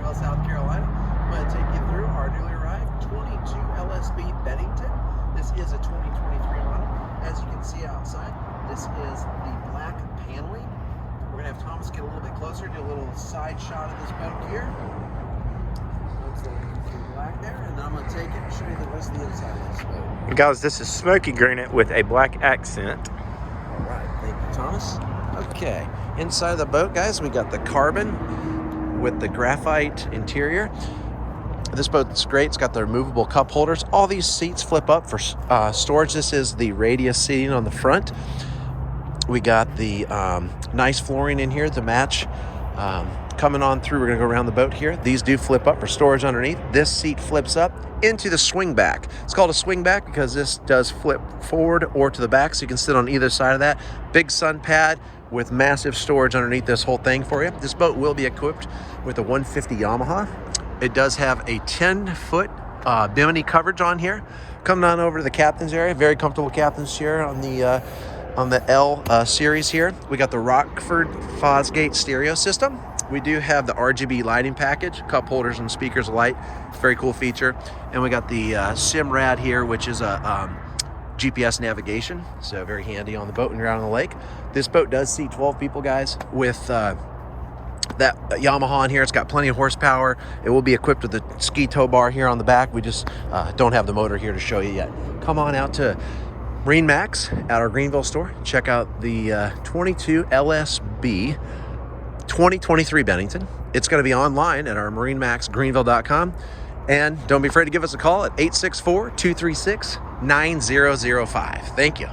Greenville, South Carolina. I'm going to take you through our newly arrived 22 LSB Bennington. This is a 2023 model. As you can see outside, this is the black paneling. We're going to have Thomas get a little bit closer, do a little side shot of this boat here. Looks like black there, and then I'm going to take it and show you the rest of the inside of this boat. And guys, this is smoky granite with a black accent. All right, thank you, Thomas. Okay, inside of the boat, guys, we got the carbon with the graphite interior. This boat's great. It's got the removable cup holders. All these seats flip up for storage. This is the radius seating on the front. We got the nice flooring in here to match. Coming on through, we're going to go around the boat here. These do flip up for storage underneath. This seat flips up into the swing back. It's called a swing back because this does flip forward or to the back, so you can sit on either side of that. Big sun pad with massive storage underneath this whole thing for you. This boat will be equipped with a 150 Yamaha. It does have a 10-foot bimini coverage on here. Coming on over to the captain's area, very comfortable captain's chair on the L series here. We got the Rockford Fosgate stereo system. We do have the RGB lighting package, cup holders and speakers light. Very cool feature. And we got the Simrad here, which is a GPS navigation, so very handy on the boat when you're out on the lake. This boat does seat 12 people, guys, with that Yamaha on here. It's got plenty of horsepower. It will be equipped with the ski tow bar here on the back. We just don't have the motor here to show you yet. Come on out to MarineMax at our Greenville store. Check out the 22 LSB 2023 Bennington. It's going to be online at our MarineMaxGreenville.com. And don't be afraid to give us a call at 864-236-9005. Thank you.